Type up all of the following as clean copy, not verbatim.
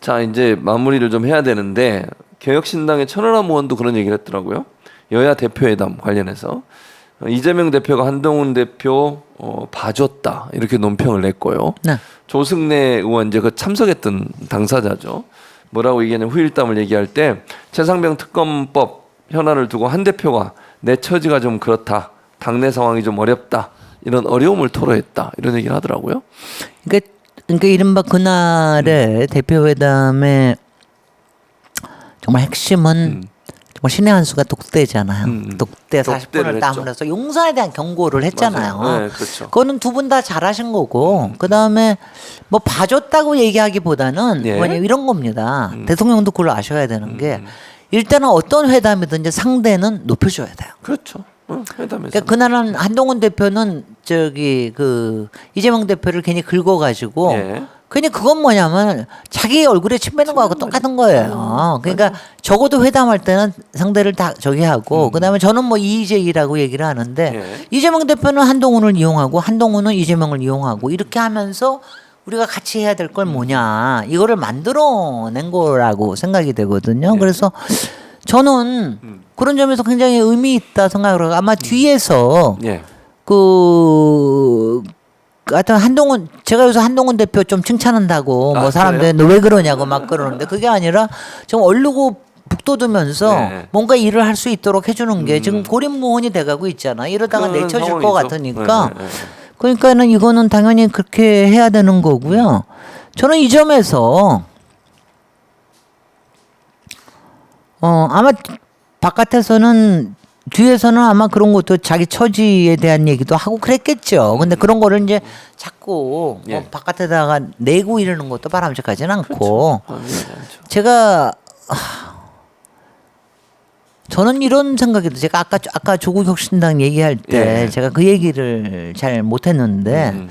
자, 이제 마무리를 좀 해야 되는데 개혁신당의 천하람 의원도 그런 얘기를 했더라고요. 여야 대표회담 관련해서 이재명 대표가 한동훈 대표 봐줬다 이렇게 논평을 냈고요. 네. 조승래 의원 이제 그 참석했던 당사자죠. 뭐라고 얘기하냐면 후일담을 얘기할 때 최상병 특검법 현안을 두고 한 대표가 내 처지가 좀 그렇다. 당내 상황이 좀 어렵다. 이런 어려움을 토로했다. 이런 얘기를 하더라고요. 그러니까 이른바 그날의 대표회담의 정말 핵심은 정말 신의 한 수가 독대잖아요. 독대 40분을 땀을 해서 용산에 대한 경고를 했잖아요. 네, 그렇죠. 그거는 두 분 다 잘하신 거고 그다음에 뭐 봐줬다고 얘기하기보다는 예. 뭐냐 이런 겁니다. 대통령도 그걸 아셔야 되는 게 일단은 어떤 회담이든지 상대는 높여줘야 돼요. 그렇죠. 회담에서. 그러니까 그날은 한동훈 대표는 저기 그 이재명 대표를 괜히 긁어가지고 예. 괜히 그건 뭐냐면 자기 얼굴에 침 빼는 거하고 똑같은 거예요. 그러니까 적어도 회담할 때는 상대를 다 저기 하고 그다음에 저는 뭐 이의제기라고 얘기를 하는데 예. 이재명 대표는 한동훈을 이용하고 한동훈은 이재명을 이용하고 이렇게 하면서 우리가 같이 해야 될 걸 뭐냐 이거를 만들어낸 거라고 생각이 되거든요. 그래서 저는 그런 점에서 굉장히 의미 있다 생각을 하고 아마 뒤에서 예. 하여튼 한동훈 제가 요새 한동훈 대표 좀 칭찬한다고 뭐 사람들이 너 왜 그러냐고 막 그러는데 그게 아니라 좀 얼르고 북돋으면서 네. 뭔가 일을 할 수 있도록 해주는 게 지금 고립무원이 돼가고 있잖아. 이러다가 그런 내쳐질 상황이죠. 것 같으니까 네. 그러니까는 이거는 당연히 그렇게 해야 되는 거고요. 저는 이 점에서 아마 바깥에서는 뒤에서는 아마 그런 것도 자기 처지에 대한 얘기도 하고 그랬겠죠. 근데 그런 거를 이제 자꾸 예. 뭐 바깥에다가 내고 이러는 것도 바람직하지는 않고 그렇죠. 제가 저는 이런 생각이 들어요. 제가 아까 조국 혁신당 얘기할 때 예. 제가 그 얘기를 잘 못했는데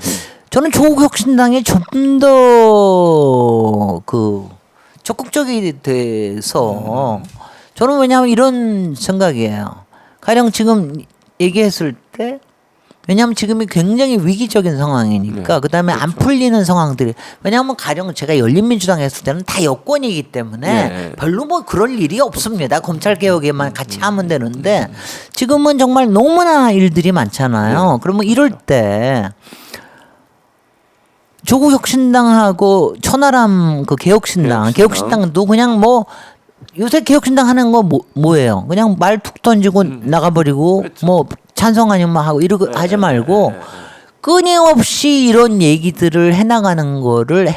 저는 조국 혁신당이 좀 더 그 적극적이 돼서 저는 왜냐하면 이런 생각이에요. 가령 지금 얘기했을 때 왜냐하면 지금이 굉장히 위기적인 상황이니까 네, 그다음에 안 풀리는 상황들이 왜냐하면 가령 제가 열린민주당 했을 때는 다 여권이기 때문에 네. 별로 뭐 그럴 일이 없습니다. 검찰개혁에만 같이 하면 되는데 지금은 정말 너무나 일들이 많잖아요. 그러면 이럴 때 조국 혁신당하고 천하람 그 개혁신당도 그냥 뭐 요새 개혁신당 하는 거 뭐예요? 그냥 말 툭 던지고 나가버리고 그렇죠. 뭐 찬성 아니면 하고 이러고 하지 말고 끊임없이 이런 얘기들을 해나가는 거를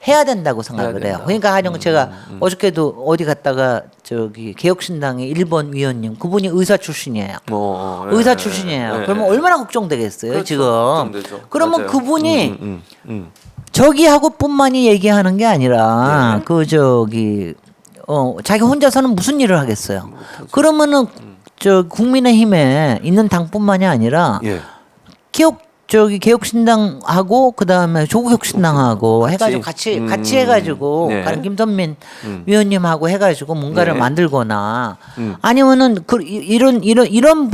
해야 된다고 생각을 해요. 그러니까 하령 제가 어저께도 어디 갔다가 저기 개혁신당의 1번 위원님 그분이 의사 출신이에요. 의사 출신이에요. 그러면 얼마나 걱정되겠어요, 그렇죠. 지금. 걱정되죠. 그러면 맞아요. 그분이 저기하고뿐만이 얘기하는 게 아니라 그 저기 자기 혼자서는 무슨 일을 하겠어요. 그러면은 저 국민의힘에 있는 당뿐만이 아니라 예. 개혁신당하고 그다음에 조국혁신당하고 해가지고 같이 해가지고 네. 가령 김선민 위원님하고 해가지고 뭔가를 네. 만들거나 아니면은 이런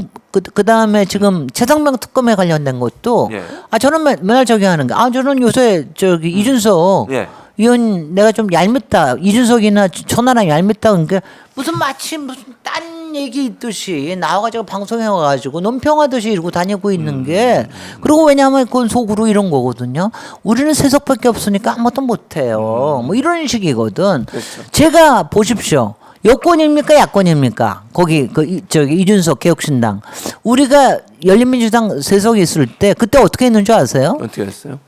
그다음에 지금 최상병 특검에 관련된 것도 예. 저는 맨날 저기 하는 게 저는 요새 저기 이준석 예. 위원 내가 좀 얄밉다 이준석이나 천하람 얄밉다 그러니까 무슨 마치 무슨 딴 얘기 있듯이 나와가지고 방송에 와가지고 논평하듯이 이러고 다니고 있는 게 그리고 왜냐하면 그건 속으로 이런 거거든요. 우리는 세석밖에 없으니까 아무것도 못해요. 뭐 이런 식이거든. 그렇죠. 제가 보십시오. 여권입니까 야권입니까? 거기 저기 이준석 개혁신당 우리가 열린민주당 세석이 있을 때 그때 어떻게 했는 줄 아세요? 어떻게 했어요?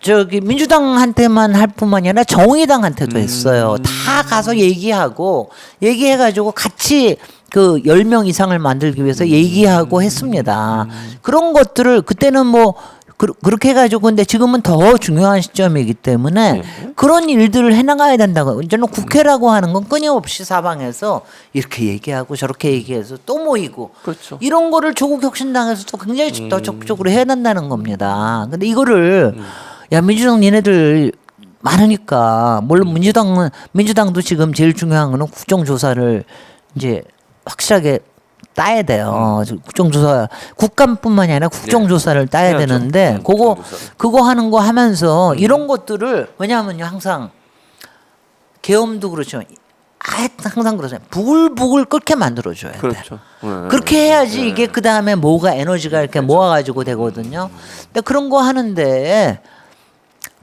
저기 민주당한테만 할 뿐만이 아니라 정의당한테도 했어요. 다 가서 얘기해가지고 같이 그 10명 이상을 만들기 위해서 얘기하고 했습니다. 그런 것들을 그때는 뭐 그렇게 해가지고 근데 지금은 더 중요한 시점이기 때문에 그런 일들을 해나가야 된다고. 저는 국회라고 하는 건 끊임없이 사방에서 이렇게 얘기하고 저렇게 얘기해서 또 모이고 그렇죠. 이런 거를 조국 혁신당에서도 굉장히 더 적극적으로 해야 된다는 겁니다. 근데 이거를 야 민주당 니네들 많으니까 물론 민주당도 지금 제일 중요한 거는 국정조사를 이제 확실하게 따야 돼요. 국정조사 국감뿐만이 아니라 국정조사를 따야 해야죠. 되는데 그거 하는 거 하면서 이런 것들을 왜냐하면요 항상 계엄도 그렇지만 항상 그러잖아요. 부글부글 끓게 만들어줘야 돼. 그렇죠. 그렇게 해야지 이게 그 다음에 뭐가 에너지가 이렇게 모아가지고 되거든요. 근데 그런 거 하는데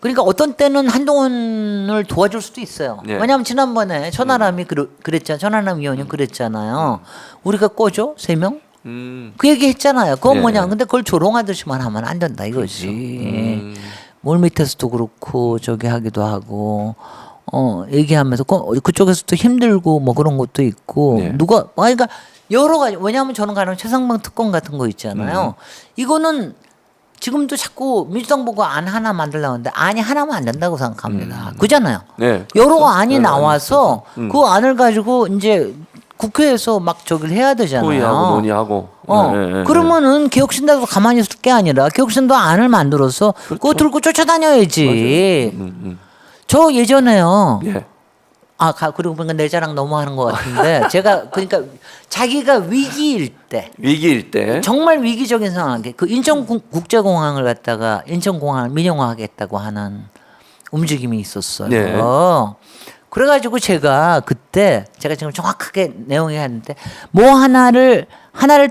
그러니까 어떤 때는 한동훈을 도와줄 수도 있어요. 예. 왜냐하면 지난번에 천하람이 그랬잖아요. 천하람 의원이 그랬잖아요. 우리가 꺼줘 3명? 그 얘기 했잖아요. 그건 예. 뭐냐. 근데 그걸 조롱하듯이만 하면 안 된다 이거지. 물 밑에서도 그렇고 저기 하기도 하고 얘기하면서 그쪽에서도 힘들고 뭐 그런 것도 있고 네. 그러니까 여러 가지 왜냐하면 저는 가령 최상병 특권 같은 거 있잖아요. 이거는 지금도 자꾸 민주당 보고 안 하나 만들려고 하는데 안이 하나면 안 된다고 생각합니다. 그잖아요. 네. 여러 안이 나와서 그 안을 가지고 이제 국회에서 막 저기를 해야 되잖아요. 토의하고 논의하고. 그러면은 개혁신당도 가만히 있을 게 아니라 개혁신당도 안을 만들어서 그거 들고 쫓아다녀야지. 저 예전에요. 예. 그리고 보니까 내 자랑 너무 하는 것 같은데 제가 그러니까 자기가 위기일 때 위기일 때. 정말 위기적인 상황에 그 인천국제공항을 갖다가 인천공항을 민영화하겠다고 하는 움직임이 있었어요. 네. 그래가지고 제가 그때 제가 지금 정확하게 내용이 하는데 뭐 하나를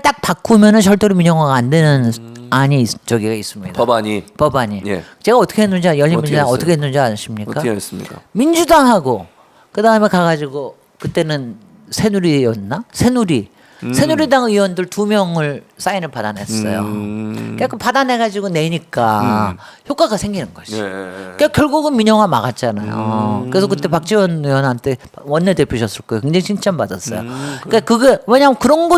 딱 바꾸면은 절대로 민영화가 안 되는 안이 저기가 있습니다. 법안이. 예. 제가 어떻게 했는지 열린민주당 어떻게 어떻게 했는지 아십니까? 어떻게 했습니까? 민주당하고 그 다음에 가가지고 그때는 새누리당 의원들 2명을 사인을 받아냈어요. 그러니까 그 받아내가지고 내니까 효과가 생기는 거지. 예. 그러니까 결국은 민영화 막았잖아요. 그래서 그때 박지원 의원한테 원내대표셨을 거예요. 굉장히 칭찬받았어요. 그러니까 그게 왜냐하면 그런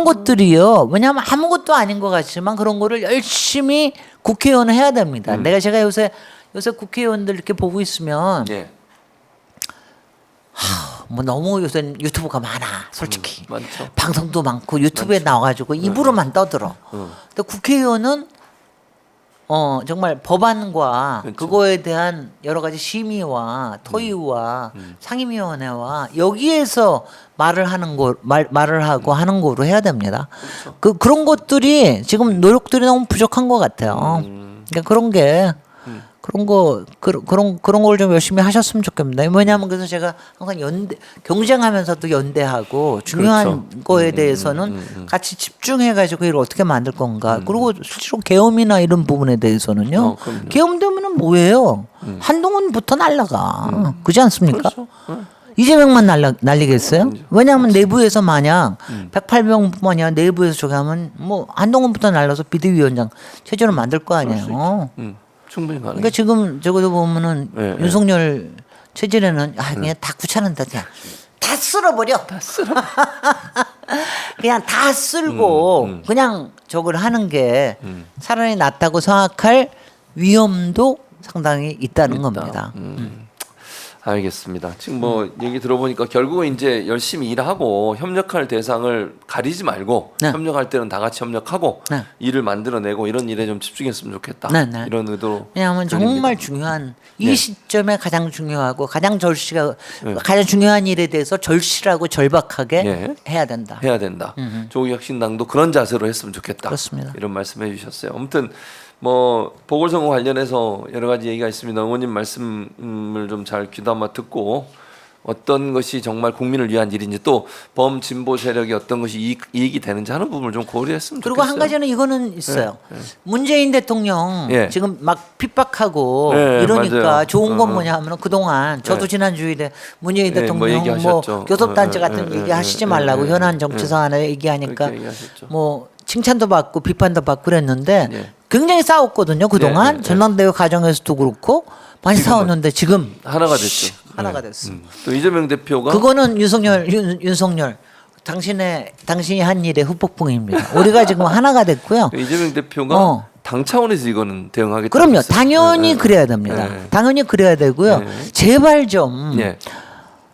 것들이요. 왜냐하면 아무것도 아닌 것 같지만 그런 거를 열심히 국회의원은 해야 됩니다. 제가 요새 국회의원들 이렇게 보고 있으면 예. 뭐 너무 요새 유튜브가 많아 솔직히 많죠. 방송도 많고 유튜브에 나와가지고 입으로만 떠들어. 근데 국회의원은 정말 법안과 그렇죠. 그거에 대한 여러 가지 심의와 토의와 상임위원회와 여기에서 말을 하고 하는 거로 해야 됩니다. 그렇죠. 그런 것들이 지금 노력들이 너무 부족한 것 같아요. 그러니까 그런 게 그런 걸 좀 열심히 하셨으면 좋겠습니다. 왜냐하면 그래서 제가 항상 경쟁하면서도 연대하고 중요한 그렇죠. 거에 대해서는 같이 집중해가지고 이걸 어떻게 만들 건가. 그리고 실제로 계엄이나 이런 부분에 대해서는요. 그럼요. 계엄되면은 뭐예요? 한동훈부터 날라가. 그렇지 않습니까? 그렇죠. 이재명만 날리겠어요? 왜냐하면 내부에서 만약 108명뿐만 아니라 내부에서 저기 하면 뭐 한동훈부터 날라서 비대위원장 체제로 만들 거 아니에요. 충분히 가능. 그러니까 지금 저거도 보면은 네, 윤석열 체질에는 그냥 다 귀찮은다 그냥 다 쓸어버려. 그냥 다 쓸고 그냥 저걸 하는 게 차라리 낫다고 생각할 위험도 상당히 있다는 겁니다. 알겠습니다. 지금 뭐 얘기 들어보니까 결국은 이제 열심히 일하고 협력할 대상을 가리지 말고 네. 협력할 때는 다 같이 협력하고 네. 일을 만들어내고 이런 일에 좀 집중했으면 좋겠다. 네, 네. 이런 의도로. 왜냐하면 정말 중요한 이 시점에 가장 중요하고 가장 중요한 일에 대해서 절실하고 절박하게 해야 된다. 해야 된다. 조국혁신당도 그런 자세로 했으면 좋겠다. 그렇습니다. 이런 말씀해 주셨어요. 아무튼 뭐 보궐선거 관련해서 여러 가지 얘기가 있습니다. 의원님 말씀을 좀 잘 귀담아 듣고 어떤 것이 정말 국민을 위한 일인지 또 범진보 세력이 어떤 것이 이익이 되는지 하는 부분을 좀 고려했으면 그리고 좋겠어요. 한 가지는 이거는 있어요. 문재인 대통령 지금 막 핍박하고 이러니까 맞아요. 좋은 건 뭐냐 하면 그동안 저도 지난 주일에 문재인 대통령 뭐 얘기하셨죠. 교섭단체 같은 얘기 하시지 말라고 현안 정치 사안을 얘기하니까 그렇게 얘기하셨죠. 뭐 칭찬도 받고 비판도 받고 그랬는데 굉장히 싸웠거든요. 그동안 전당대회 과정에서도 그렇고 많이 싸웠는데 지금 하나가 됐죠. 하나가 됐어. 또 이재명 대표가 그거는 윤석열 당신이 한 일의 후폭풍입니다. 우리가 지금 하나가 됐고요. 이재명 대표가 당 차원에서 이거는 대응하겠다. 그럼요. 당연히 그래야 됩니다. 당연히 그래야 되고요. 제발 좀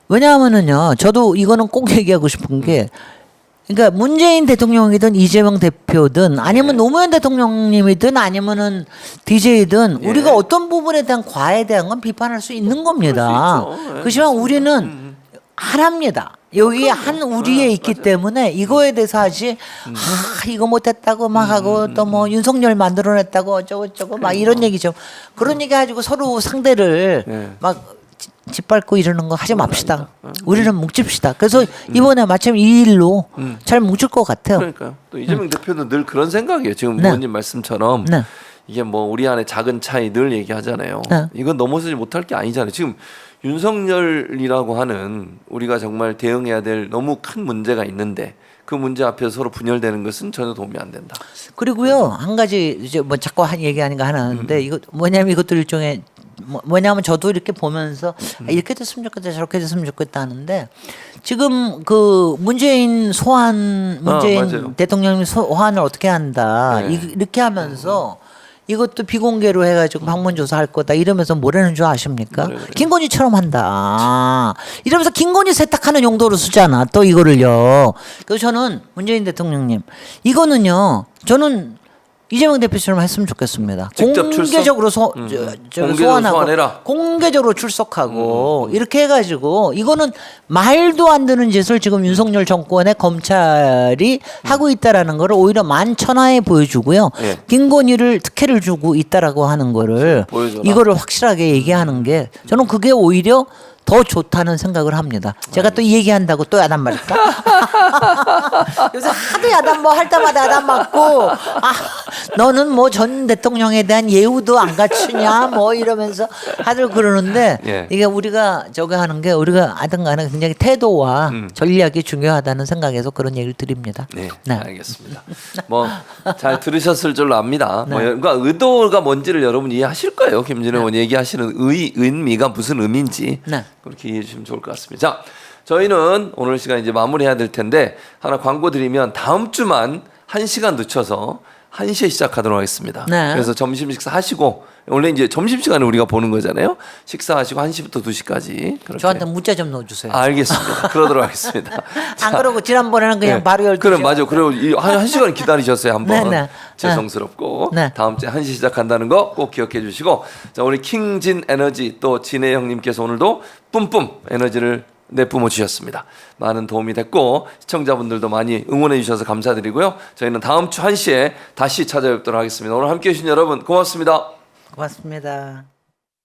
왜냐하면은요. 저도 이거는 꼭 얘기하고 싶은 게 그러니까 문재인 대통령이든 이재명 대표든 아니면 노무현 대통령님이든 아니면은 DJ든 우리가 어떤 부분에 대한 과에 대한 건 비판할 수 있는 겁니다. 그렇지만 우리는 하나입니다. 여기 한 우리에 있기 때문에 이거에 대해서 하지 이거 못했다고 막 하고 또 뭐 윤석열 만들어냈다고 어쩌고 저쩌고 막 이런 얘기죠. 그런 얘기 가지고 서로 상대를 막 짓밟고 이러는 거 하지 맙시다. 우리는 뭉칩시다. 그래서 이번에 마침 이 일로 잘 뭉칠 것 같아요. 그러니까요. 또 이재명 대표도 늘 그런 생각이에요. 지금 네. 의원님 말씀처럼 네. 이게 뭐 우리 안에 작은 차이 늘 얘기하잖아요. 네. 이건 넘어서지 못할 게 아니잖아요. 지금 윤석열이라고 하는 우리가 정말 대응해야 될 너무 큰 문제가 있는데 그 문제 앞에서 서로 분열되는 것은 전혀 도움이 안 된다. 그리고요 한 가지 이제 뭐 자꾸 한 얘기하는 거 하나 하는데 이거 뭐냐면 이것도 일종의 뭐냐면 저도 이렇게 보면서 이렇게 됐으면 좋겠다 저렇게 됐으면 좋겠다 하는데 지금 그 문재인 문재인 맞아요. 대통령님 소환을 어떻게 한다 네. 이렇게 하면서 이것도 비공개로 해가지고 방문 조사할 거다 이러면서 뭐라는 줄 아십니까? 그래. 김건희처럼 한다. 이러면서 김건희 세탁하는 용도로 쓰잖아. 또 이거를요. 그래서 저는 문재인 대통령님 이거는요. 저는 이재명 대표처럼 했으면 좋겠습니다. 직접 공개적으로 공개적으로 소환하고 소환해라. 공개적으로 출석하고 이렇게 해가지고 이거는 말도 안 되는 짓을 지금 윤석열 정권의 검찰이 하고 있다라는 거를 오히려 만천하에 보여주고요. 예. 김건희를 특혜를 주고 있다라고 하는 거를 보여줘라. 이거를 확실하게 얘기하는 게 저는 그게 오히려 더 좋다는 생각을 합니다. 제가 또 이 얘기한다고 또 야단 맞을까? 요새 하도 야단 뭐 할 때마다 야단 맞고 너는 뭐 전 대통령에 대한 예우도 안 갖추냐 뭐 이러면서 하들 그러는데 예. 이게 우리가 저거 하는 게 우리가 하든 간에 굉장히 태도와 전략이 중요하다는 생각에서 그런 얘기를 드립니다. 네, 네. 알겠습니다. 뭐 잘 들으셨을 줄로 압니다. 네. 뭐 그러니까 의도가 뭔지를 여러분 이해하실 거예요. 김진애 의원 얘기하시는 의미가 무슨 의미인지 네. 그렇게 이해해 주시면 좋을 것 같습니다. 자, 저희는 오늘 시간 이제 마무리해야 될 텐데 하나 광고 드리면 다음 주만 1시간 늦춰서 1시에 시작하도록 하겠습니다. 네. 그래서 점심 식사 하시고 원래 이제 점심 시간에 우리가 보는 거잖아요. 식사하시고 1시부터 2시까지 그렇게. 저한테 문자 좀 넣어주세요. 알겠습니다. 그러도록 하겠습니다. 안 그러고 지난번에는 그냥 네. 바로 12시. 그럼 맞아. 그리고 한 시간 기다리셨어요 한번. 네, 네. 죄송스럽고 네. 다음 주에 1시 시작한다는 거 꼭 기억해 주시고 자 우리 킹진 에너지 또 진해 형님께서 오늘도 뿜뿜 에너지를 내뿜어 주셨습니다. 많은 도움이 됐고 시청자분들도 많이 응원해 주셔서 감사드리고요. 저희는 다음 주 1시에 다시 찾아뵙도록 하겠습니다. 오늘 함께해 주신 여러분 고맙습니다. 고맙습니다.